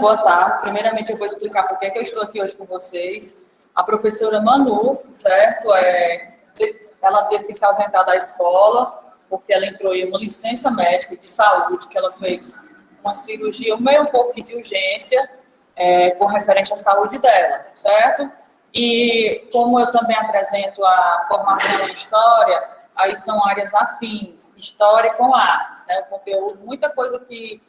boa tarde. Primeiramente, eu vou explicar por que eu estou aqui hoje com vocês. A professora Manu, certo? Ela teve que se ausentar da escola, porque ela entrou em uma licença médica de saúde, que ela fez uma cirurgia meio um pouco de urgência, com referente à saúde dela, certo? E como eu também apresento a formação em História, aí são áreas afins, História com artes, né? O conteúdo, muita coisa que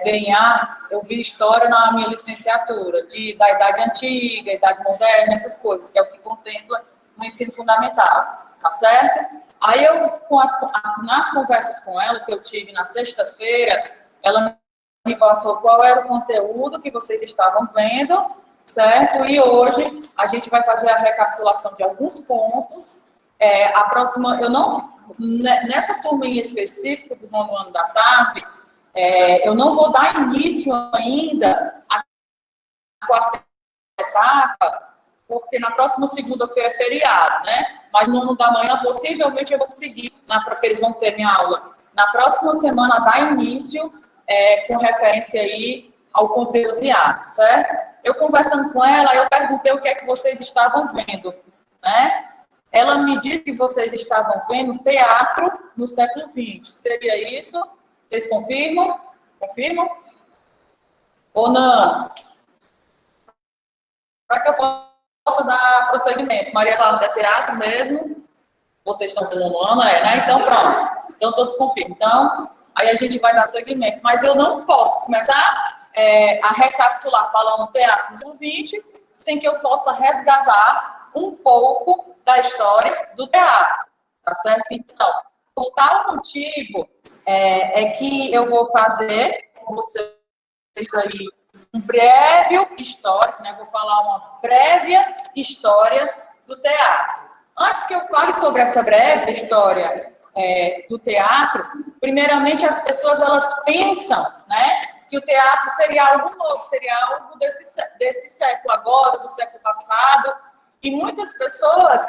vem em artes, eu vi História na minha licenciatura, da Idade Antiga, Idade Moderna, essas coisas, que é o que contempla no ensino fundamental, tá certo? Aí eu, nas conversas com ela, que eu tive na sexta-feira, ela me passou qual era o conteúdo que vocês estavam vendo, certo? E hoje a gente vai fazer a recapitulação de alguns pontos. A próxima, nessa turma em específico do nono ano da tarde, eu não vou dar início ainda à quarta etapa, porque na próxima segunda-feira é feriado, né? Mas no nono da manhã, possivelmente, eu vou seguir, porque eles vão ter minha aula. Na próxima semana, dá início com referência aí ao conteúdo de arte, certo? Eu conversando com ela, eu perguntei o que é que vocês estavam vendo, né? Ela me disse que vocês estavam vendo teatro no século XX. Seria isso? Vocês confirmam? Confirmam? Ou não? Para que eu possa dar prosseguimento. Maria Clara, é teatro mesmo? Vocês estão no ano, né? Então, pronto. Então, todos confirmam. Então, aí a gente vai dar prosseguimento. Mas eu não posso começar a recapitular falando teatro no século XX sem que eu possa resgatar um pouco da história do teatro. Tá certo? Então, por tal motivo, é que eu vou fazer com vocês aí um prévio histórico, né? Vou falar uma prévia história do teatro. Antes que eu fale sobre essa breve história do teatro, primeiramente as pessoas elas pensam, né, que o teatro seria algo novo, seria algo desse século agora, do século passado, e muitas pessoas,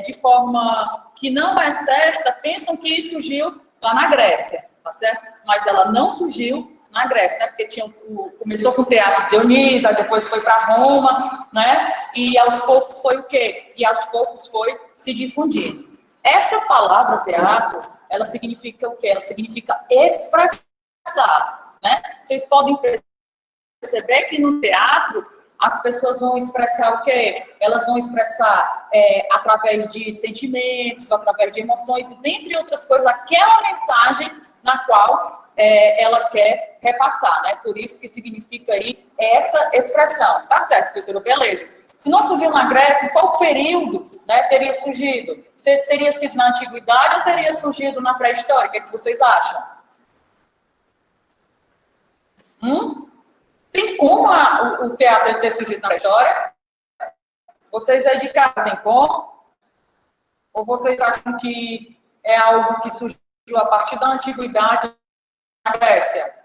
de forma que não é certa, pensam que isso surgiu lá na Grécia, tá certo? Mas ela não surgiu na Grécia, né? Porque começou com o teatro de Dionísio, depois foi para Roma, né? E aos poucos foi o quê? E aos poucos foi se difundindo. Essa palavra teatro, ela significa o quê? Ela significa expressar, né? Vocês podem perceber que no teatro as pessoas vão expressar o quê? Elas vão expressar através de sentimentos, através de emoções, dentre outras coisas, aquela mensagem na qual ela quer repassar, né? Por isso que significa aí essa expressão. Tá certo, professora? Beleza. Se não surgiu na Grécia, em qual período, né, teria surgido? Se teria sido na Antiguidade ou teria surgido na pré-história? O que é que vocês acham? Tem como o teatro ter surgido na pré-história? Vocês aí de casa tem como? Ou vocês acham que é algo que surgiu a partir da Antiguidade na Grécia?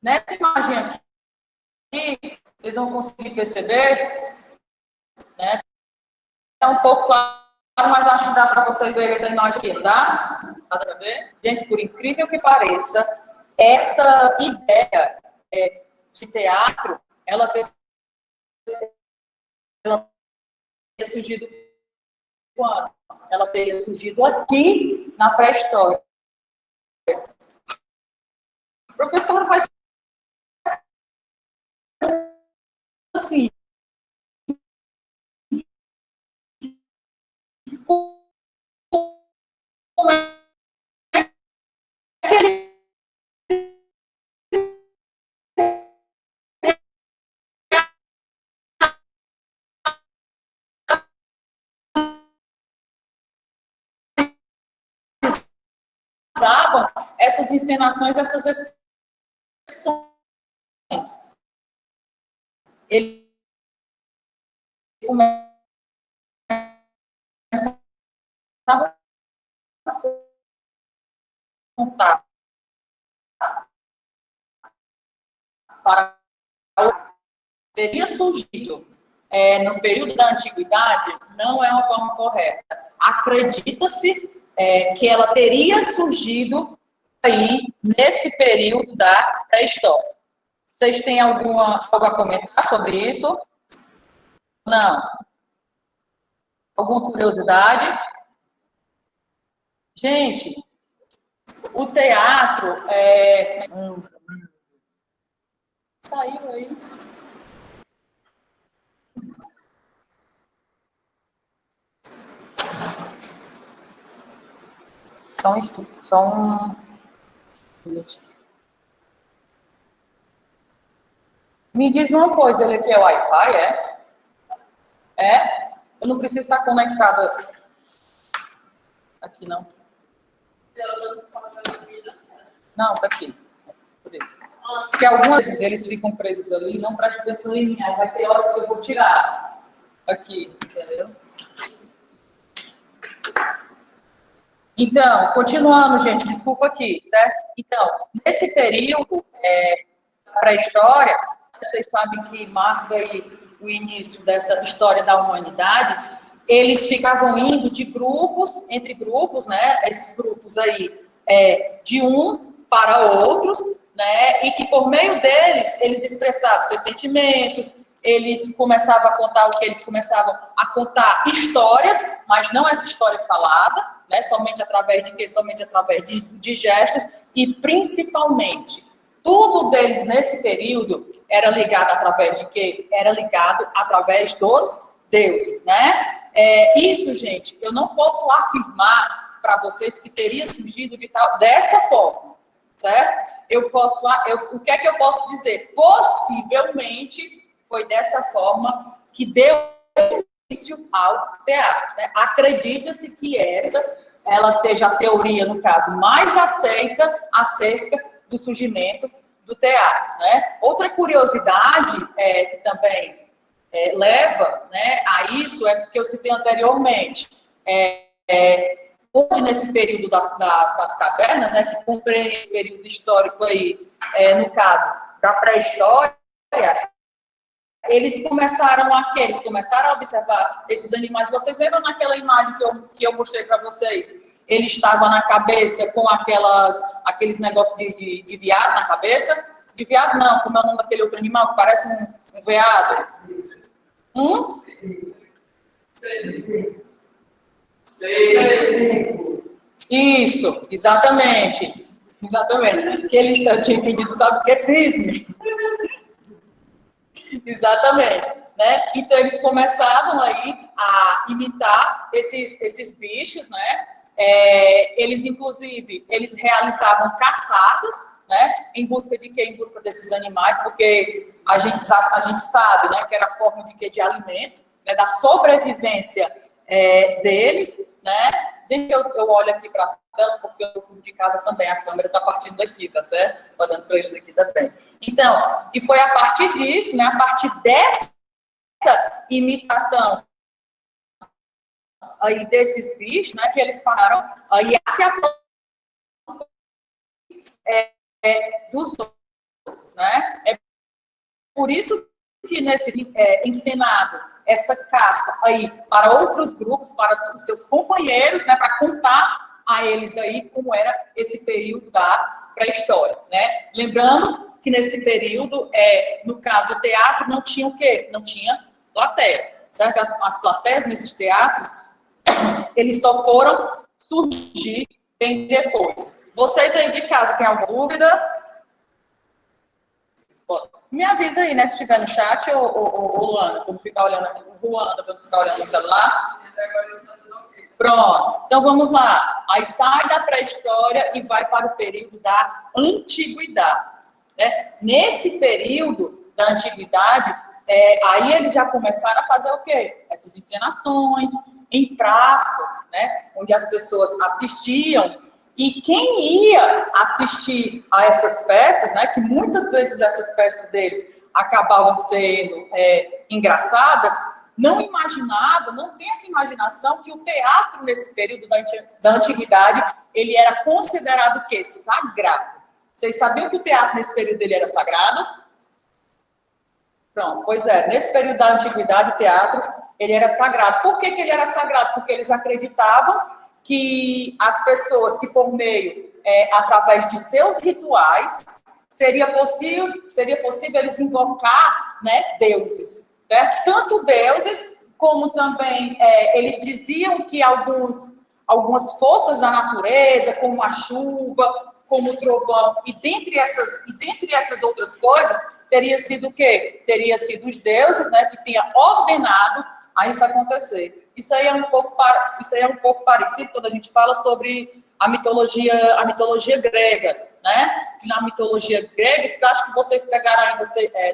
Nessa imagem aqui, vocês vão conseguir perceber, né? É um pouco claro, mas acho que dá para vocês verem essa imagem aqui, dá? Dá para ver? Gente, por incrível que pareça, essa ideia de teatro, ela teria surgido quando? Ela teria surgido aqui na pré-história. Professor, mas assim, como é que ele usavam essas encenações, essas expressões? Ele começava a contar para teria surgido no período da Antiguidade, não é uma forma correta. Acredita-se que ela teria surgido aí nesse período da pré-história. Vocês têm algo a comentar sobre isso? Não? Alguma curiosidade? Gente, o teatro saiu aí. Só um minutinho. Me diz uma coisa, ele aqui é Wi-Fi, é? É? Eu não preciso estar conectada aqui, não. Não, tá aqui. Por isso. Porque algumas vezes eles ficam presos ali, não presta atenção em mim. Aí vai ter horas que eu vou tirar aqui, entendeu? Então, continuando, gente, desculpa aqui, certo? Então, nesse período da pré-história, vocês sabem que marca aí o início dessa história da humanidade, eles ficavam indo de grupos, entre grupos, né? Esses grupos aí, de um para outros, né? E que por meio deles, eles expressavam seus sentimentos, eles começavam a contar o que eles começavam a contar histórias, mas não essa história falada, né? Somente através de quê? Somente através de gestos e principalmente tudo deles nesse período era ligado através de quê? Era ligado através dos deuses, né? Isso, gente, eu não posso afirmar para vocês que teria surgido dessa forma, certo? O que é que eu posso dizer? Possivelmente foi dessa forma que deu início ao teatro, né? Acredita-se que ela seja a teoria, no caso, mais aceita acerca do surgimento do teatro, né? Outra curiosidade que também leva, né, a isso é porque eu citei anteriormente, onde nesse período das cavernas, né, que compreende esse período histórico aí, no caso da pré-história, eles começaram a observar esses animais. Vocês lembram naquela imagem que eu mostrei para vocês? Ele estava na cabeça com aqueles negócios de veado na cabeça? De veado não, como é o nome daquele outro animal que parece um veado? Isso, exatamente. Exatamente. Que eles tinham entendido, sabe o que é cisne? Exatamente, né? Então eles começavam aí a imitar esses bichos, né? Eles inclusive eles realizavam caçadas, né? Em busca de quê? Em busca desses animais, porque a gente sabe, né? Que era a forma de quê? De alimento, né? Da sobrevivência deles, né? Deixa eu olho aqui para a tela, porque eu estou de casa também, a câmera está partindo daqui, tá certo? Olhando para eles aqui também. Então, e foi a partir disso, né, a partir dessa imitação aí desses bichos, né, que eles pararam aí a se dos outros, né? É por isso que nesse ensinado essa caça aí para outros grupos, para os seus companheiros, né, para contar a eles aí como era esse período da pré-história, né? Lembrando que nesse período, no caso, o teatro não tinha o quê? Não tinha plateia, certo? As plateias nesses teatros, eles só foram surgir bem depois. Vocês aí de casa têm alguma dúvida? Me avisa aí, né, se estiver no chat, ou Luana, para não ficar olhando aqui, Luana, para não ficar olhando no celular. Pronto, então vamos lá. Aí sai da pré-história e vai para o período da antiguidade. Né? Nesse período da antiguidade, aí eles já começaram a fazer o quê? Essas encenações em praças, né? Onde as pessoas assistiam. E quem ia assistir a essas peças, né? Que muitas vezes essas peças deles acabavam sendo engraçadas, não imaginava, não tem essa imaginação que o teatro nesse período da antiguidade, ele era considerado o quê? Sagrado. Vocês sabiam que o teatro nesse período ele era sagrado? Pronto, pois nesse período da antiguidade o teatro ele era sagrado. Por que ele era sagrado? Porque eles acreditavam que as pessoas que por meio, através de seus rituais, seria possível eles invocar, né, deuses, certo? Tanto deuses, como também eles diziam que algumas forças da natureza, como a chuva, como o trovão, e dentre essas outras coisas, teria sido o quê? Teria sido os deuses, né, que tinha ordenado a isso acontecer. Isso aí é um pouco parecido quando a gente fala sobre a mitologia grega, né? Na mitologia grega, eu acho que vocês pegaram ainda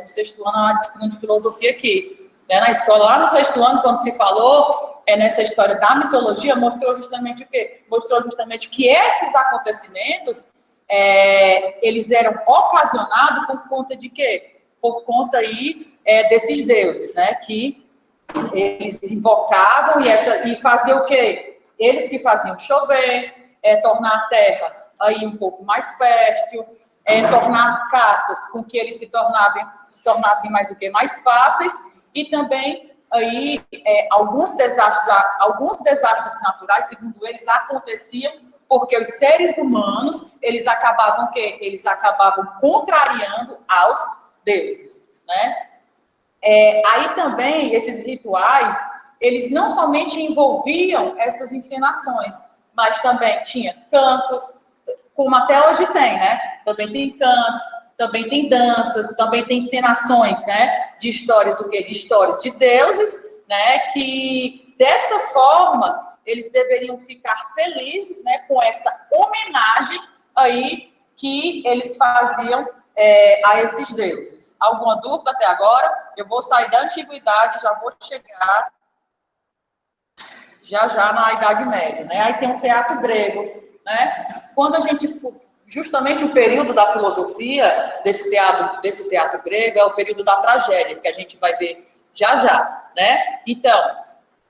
no sexto ano a disciplina de filosofia aqui, né? Na escola, lá no sexto ano, quando se falou nessa história da mitologia, mostrou justamente o quê? Mostrou justamente que esses acontecimentos, eles eram ocasionados por conta de quê? Por conta aí desses deuses, né? Que eles invocavam e faziam o quê? Eles que faziam chover, tornar a terra aí um pouco mais fértil, tornar as caças com que eles se tornassem mais o quê? Mais fáceis, e também aí alguns desastres naturais, segundo eles, aconteciam porque os seres humanos, eles acabavam o quê? Eles acabavam contrariando aos deuses, né? Aí também, esses rituais, eles não somente envolviam essas encenações, mas também tinha cantos, como até hoje tem, né? Também tem cantos, também tem danças, também tem encenações, né? De histórias, o quê? De histórias de deuses, né? Que, dessa forma, eles deveriam ficar felizes, né? Com essa homenagem aí que eles faziam a esses deuses. Alguma dúvida até agora? Eu vou sair da antiguidade, já vou chegar já na Idade Média, né? Aí tem o teatro grego, né? Quando a gente escuta, justamente o período da filosofia desse teatro grego é o período da tragédia, que a gente vai ver já, né? Então,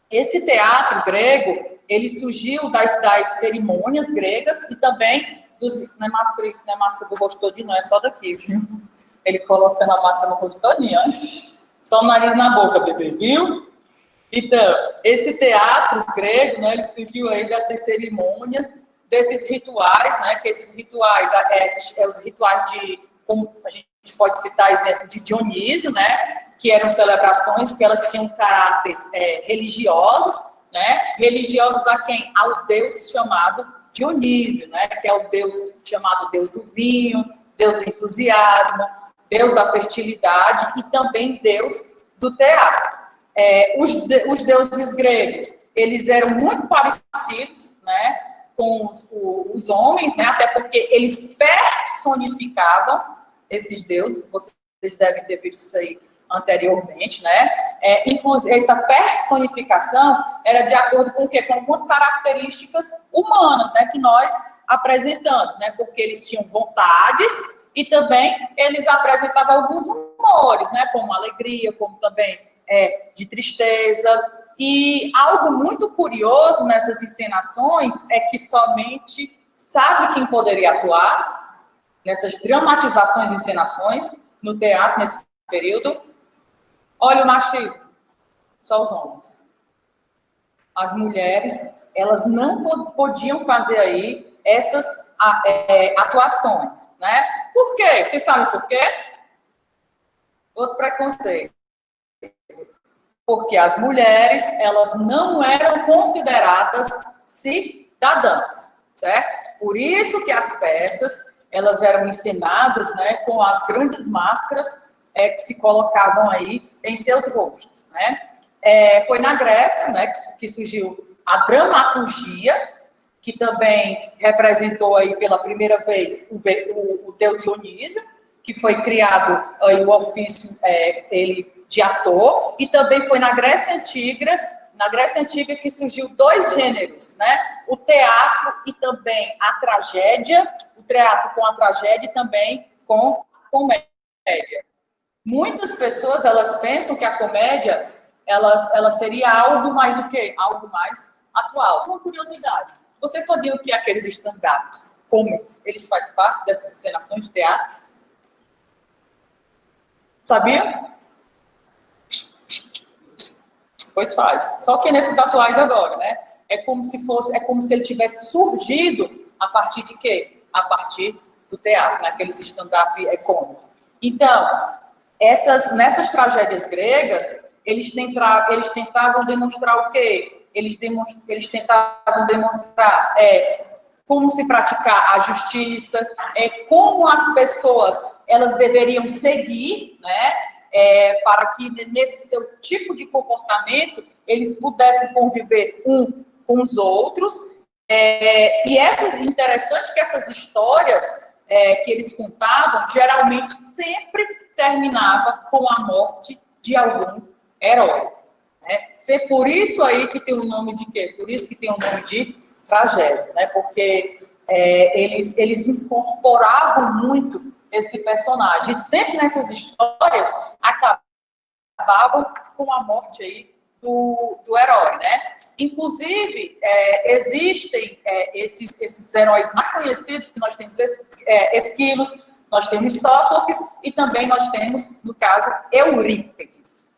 esse teatro grego, ele surgiu das cerimônias gregas e também isso não é máscara do rosto todinho, não é só daqui, viu? Ele colocando a máscara no rosto todinho, ó. Só o nariz na boca, bebê, viu? Então, esse teatro grego, né, ele surgiu aí dessas cerimônias, desses rituais, né, que esses rituais, os rituais como a gente pode citar exemplo de Dionísio, né, que eram celebrações que elas tinham caráteres religiosos, né, religiosos a quem? Ao deus chamado Dionísio, né, que é o deus chamado deus do vinho, deus do entusiasmo, deus da fertilidade e também deus do teatro. Os deuses gregos, eles eram muito parecidos, né, com os homens, né, até porque eles personificavam esses deuses, vocês devem ter visto isso aí anteriormente, né, inclusive essa personificação era de acordo com o quê? Com algumas características humanas, né, que nós apresentamos, né, porque eles tinham vontades e também eles apresentavam alguns humores, né, como alegria, como também de tristeza. E algo muito curioso nessas encenações é que somente sabe quem poderia atuar nessas dramatizações e encenações no teatro nesse período. Olha o machismo, só os homens. As mulheres, elas não podiam fazer aí essas atuações, né? Por quê? Vocês sabem por quê? Outro preconceito. Porque as mulheres, elas não eram consideradas cidadãs, certo? Por isso que as peças, elas eram encenadas, né, com as grandes máscaras que se colocavam aí em seus rostos, né? Foi na Grécia, né, que surgiu a dramaturgia, que também representou aí pela primeira vez o deus Dionísio, que foi criado aí o ofício de ator, e também foi na Grécia Antiga que surgiu dois gêneros, né? O teatro e também a tragédia, o teatro com a tragédia e também com a comédia. Muitas pessoas, elas pensam que a comédia, ela seria algo mais o quê? Algo mais atual. Uma curiosidade, vocês sabiam que aqueles stand-ups cômicos, eles fazem parte dessas encenações de teatro? Sabia? Pois faz. Só que nesses atuais agora, né? é como se ele tivesse surgido a partir de quê? A partir do teatro, naqueles stand-up comedy. Então, nessas tragédias gregas, eles tentavam demonstrar o quê? Eles tentavam demonstrar como se praticar a justiça, como as pessoas elas deveriam seguir, né, para que nesse seu tipo de comportamento eles pudessem conviver um com os outros. E interessante que essas histórias que eles contavam geralmente sempre terminava com a morte de algum herói. Né? Por isso aí que tem o nome de quê? Por isso que tem o nome de tragédia, né? Porque eles incorporavam muito esse personagem. E sempre nessas histórias acabavam com a morte aí do herói, né? Inclusive, existem esses heróis mais conhecidos, que nós temos Esquilos, nós temos Sófocles e também nós temos, no caso, Eurípides.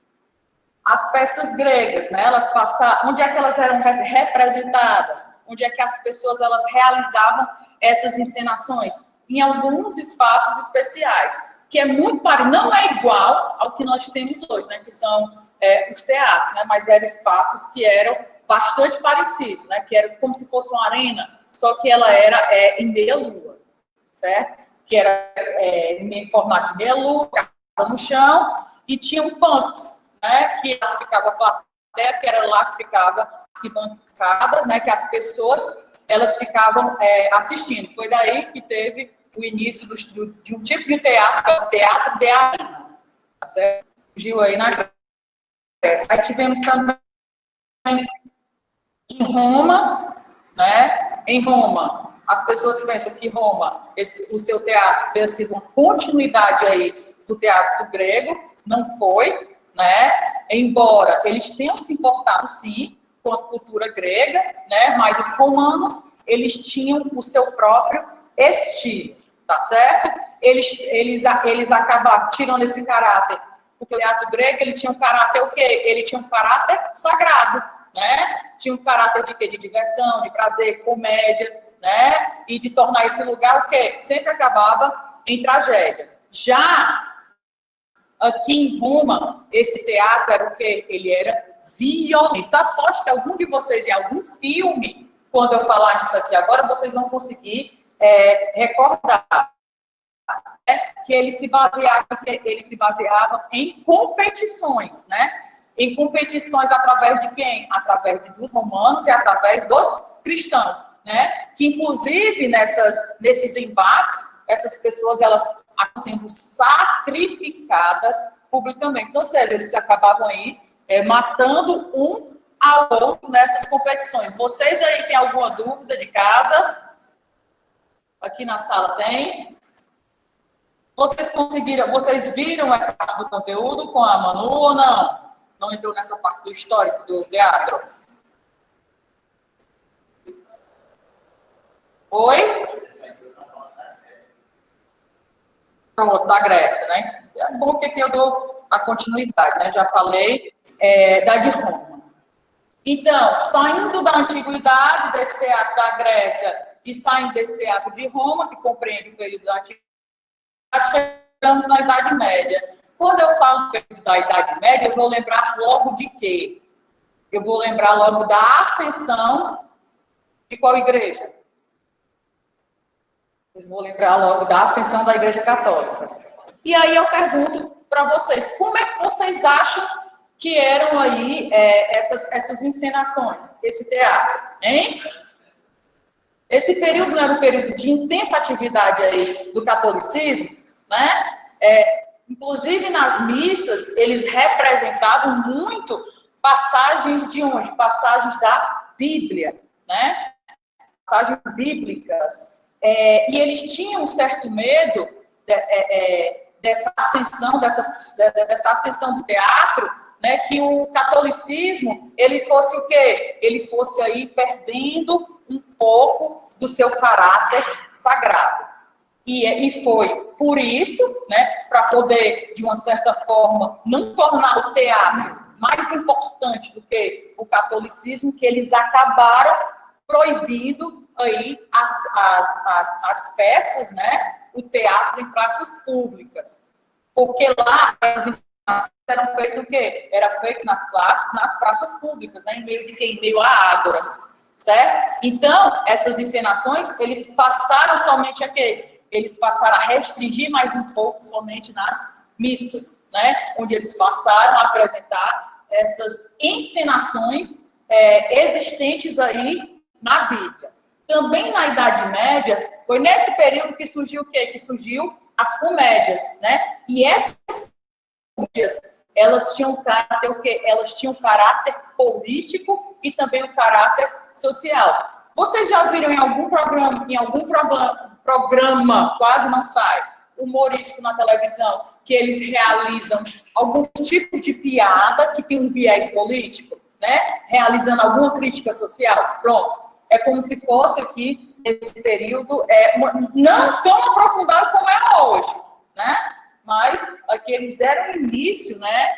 As peças gregas, né, elas passaram, onde é que elas eram representadas? Onde é que as pessoas elas realizavam essas encenações? Em alguns espaços especiais, que é muito parecido, não é igual ao que nós temos hoje, né, que são os teatros, né, mas eram espaços que eram bastante parecidos, né, que era como se fosse uma arena, só que ela era em meia-lua, certo? Que era em formato de meia-lua, no chão, e tinham bancos, né, que ficava plateia, que era lá que ficava arquibancadas, né, que as pessoas elas ficavam assistindo. Foi daí que teve o início de um tipo de teatro, que é o teatro de arena, tá certo? Surgiu aí na Grécia. Aí tivemos também em Roma, né? Em Roma, as pessoas pensam que Roma, o seu teatro tenha sido uma continuidade aí do teatro grego, não foi, né? Embora eles tenham se importado, sim, com a cultura grega, né? Mas os romanos, eles tinham o seu próprio estilo, tá certo? Eles acabaram tirando esse caráter, porque o teatro grego, ele tinha um caráter o quê? Ele tinha um caráter sagrado, né? Tinha um caráter de quê? De diversão, de prazer, comédia, né? E de tornar esse lugar o quê? Sempre acabava em tragédia. Já aqui em Roma, esse teatro era o quê? Ele era violento. Aposto que algum de vocês, em algum filme, quando eu falar nisso aqui agora, vocês vão conseguir recordar, né? Que ele se baseava em competições, né? Em competições através de quem? Através dos romanos e através dos cristãos, né? Que, inclusive, nesses embates, essas pessoas, elas sendo sacrificadas publicamente. Ou seja, eles acabavam aí matando um ao outro nessas competições. Vocês aí têm alguma dúvida de casa? Aqui na sala tem? Vocês viram essa parte do conteúdo com a Manu ou não? Não entrou nessa parte do histórico do teatro? Oi? Pronto, da Grécia, né? É bom que aqui eu dou a continuidade, né? Já falei da de Roma. Então, saindo da antiguidade, desse teatro da Grécia, e saindo desse teatro de Roma, que compreende o período da antiguidade, chegamos na Idade Média. Quando eu falo do período da Idade Média, eu vou lembrar logo de quê? Eu vou lembrar logo da ascensão de qual igreja? Eu vou lembrar logo da ascensão da Igreja Católica. E aí eu pergunto para vocês, como é que vocês acham que eram aí essas encenações, esse teatro, hein? Esse período não era um período de intensa atividade aí do catolicismo, né? Inclusive nas missas, eles representavam muito passagens de onde? Passagens da Bíblia, né? Passagens bíblicas. E eles tinham um certo medo dessa ascensão do teatro, né, que o catolicismo, ele fosse o quê? Ele fosse aí perdendo um pouco do seu caráter sagrado. E foi por isso, né, para poder, de uma certa forma, não tornar o teatro mais importante do que o catolicismo, que eles acabaram proibindo aí as peças, né, o teatro em praças públicas. Porque lá as encenações eram feitas o quê? Era feito nas praças públicas, né, em meio de quê? Em meio a ágoras, certo? Então, essas encenações, eles passaram somente a quê? Eles passaram a restringir mais um pouco somente nas missas, né, onde eles passaram a apresentar essas encenações existentes aí na Bíblia. Também na Idade Média, foi nesse período que surgiu o quê? Que surgiu as comédias, né? E essas comédias, elas tinham caráter o quê? Elas tinham caráter político e também o caráter social. Vocês já viram em algum programa, quase não sai, humorístico na televisão, que eles realizam algum tipo de piada que tem um viés político, né? Realizando alguma crítica social? Pronto. É como se fosse aqui, nesse período, não tão aprofundado como é hoje, né? Mas aqui eles deram início, né,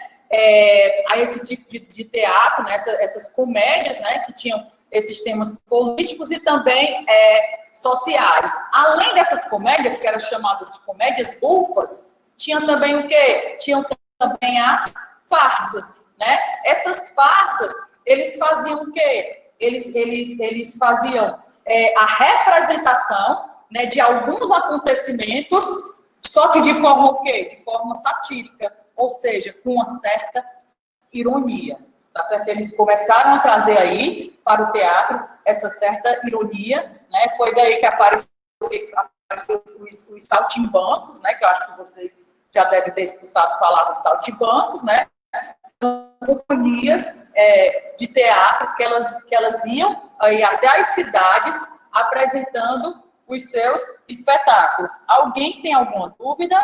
a esse tipo de teatro, né, essas comédias, né, que tinham esses temas políticos e também sociais. Além dessas comédias, que eram chamadas de comédias bufas, tinha também o quê? Tinham também as farsas, né? Essas farsas, eles faziam o quê? Eles faziam a representação, né, de alguns acontecimentos, só que de forma o quê? De forma satírica, ou seja, com uma certa ironia, tá certo? Eles começaram a trazer aí para o teatro essa certa ironia, né? Foi daí que apareceu os saltimbancos, né? Que eu acho que vocês já devem ter escutado falar dos saltimbancos, né? Companhias de teatros que elas iam aí até as cidades apresentando os seus espetáculos. Alguém tem alguma dúvida?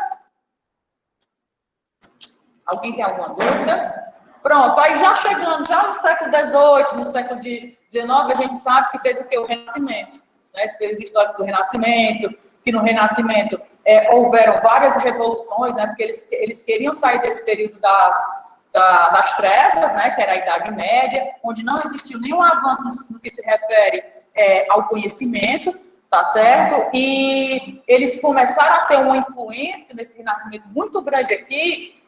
Alguém tem alguma dúvida? Pronto, aí já chegando, já no século XVIII, no século XIX, a gente sabe que teve o quê? O Renascimento, né? Esse período histórico do Renascimento, que no Renascimento houveram várias revoluções, né? Porque eles queriam sair desse período das trevas, né? Que era a Idade Média, onde não existiu nenhum avanço no que se refere ao conhecimento, tá certo? E eles começaram a ter uma influência nesse Renascimento muito grande aqui,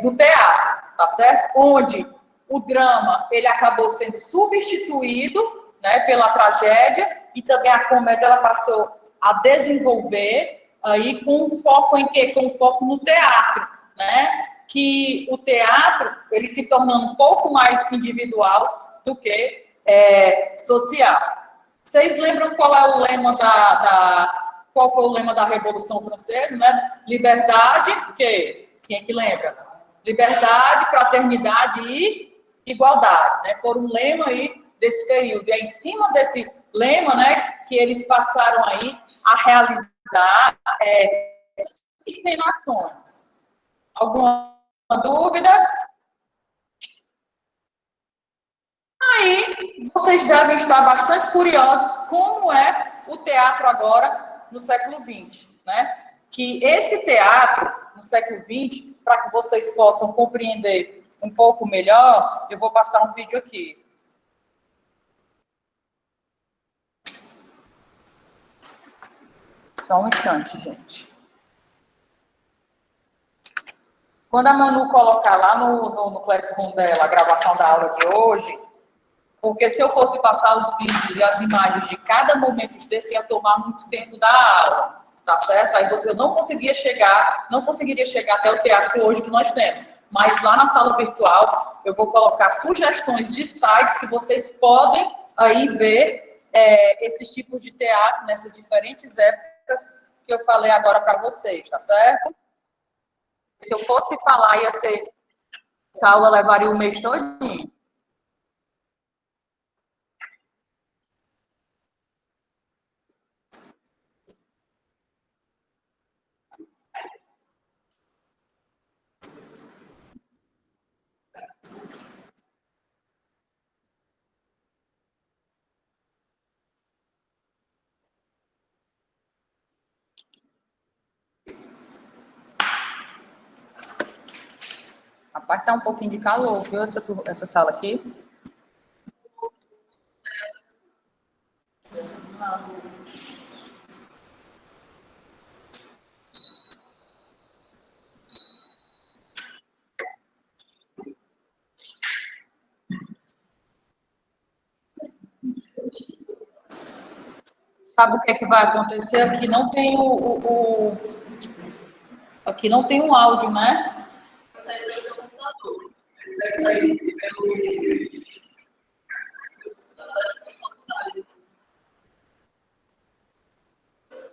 do teatro, tá certo? Onde o drama, ele acabou sendo substituído, né, pela tragédia, e também a comédia, ela passou a desenvolver aí com foco em quê? Com foco no teatro, né? Que o teatro, ele se tornando um pouco mais individual do que social. Vocês lembram qual é o lema qual foi o lema da Revolução Francesa, né? Liberdade, quem é que lembra? Liberdade, fraternidade e igualdade, né? Foram um lema aí desse período. E é em cima desse lema, né, que eles passaram aí a realizar encenações. Alguma dúvida? Aí, vocês devem estar bastante curiosos como é o teatro agora no século XX, né? Que esse teatro no século XX, para que vocês possam compreender um pouco melhor, eu vou passar um vídeo aqui. Só um instante, gente. Quando a Manu colocar lá no Classroom dela a gravação da aula de hoje, porque se eu fosse passar os vídeos e as imagens de cada momento desse, ia tomar muito tempo da aula, tá certo? Aí você não conseguiria chegar até o teatro hoje que nós temos. Mas lá na sala virtual, eu vou colocar sugestões de sites que vocês podem aí ver esses tipos de teatro nessas diferentes épocas que eu falei agora para vocês, tá certo? Se eu fosse falar, essa aula levaria o mês todinho. Vai estar um pouquinho de calor, viu, essa sala aqui? Sabe o que é que vai acontecer? Aqui não tem aqui não tem um áudio, né? Vai sair pelo seu computador. Deve sair pelo...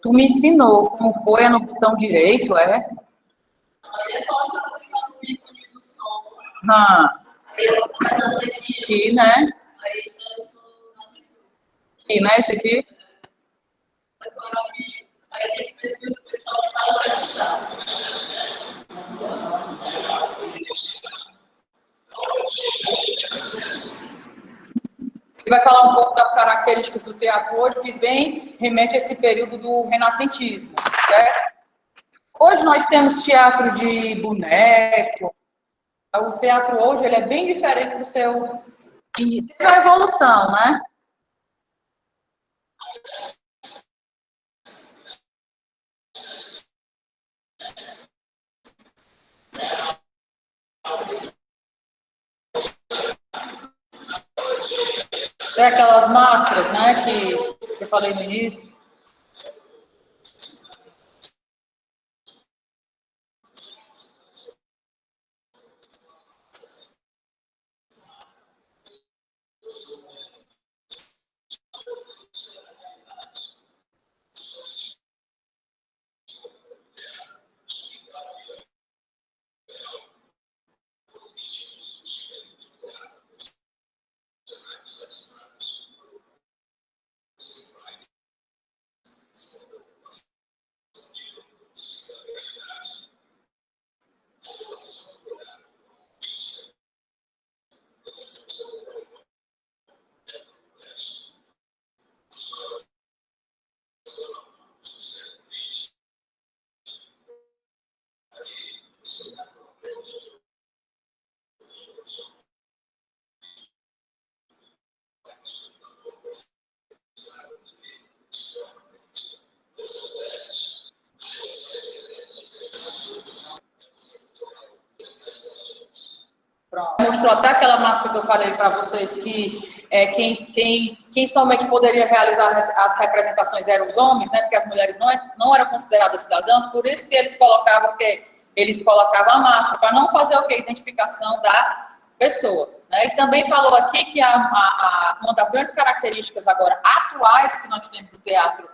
Tu me ensinou como foi no botão direito, é? Aí é só você clicar no ícone do som. Aí eu começo a sentir aqui, né? Aí isso aqui, né? Esse aqui? Aí tem que ver se o pessoal está ele vai falar um pouco das características do teatro hoje, que remete a esse período do renascentismo, certo? Hoje nós temos teatro de boneco. O teatro hoje ele é bem diferente do seu... E teve a evolução, né? É aquelas máscaras, né, que eu falei no início. Mostrou até aquela máscara que eu falei para vocês que quem somente poderia realizar as representações eram os homens, né? Porque as mulheres não eram consideradas cidadãs, por isso que eles colocavam a máscara para não fazer identificação da pessoa, né? E também falou aqui que uma das grandes características agora atuais que nós temos do teatro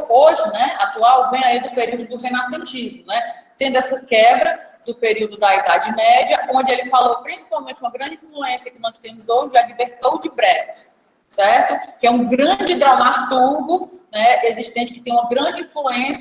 hoje, né? Atual vem aí do período do renascentismo, né? Tendo essa quebra do período da Idade Média, onde ele falou principalmente uma grande influência que nós temos hoje é de Bertolt Brecht, certo? Que é um grande dramaturgo, né, existente, que tem uma grande influência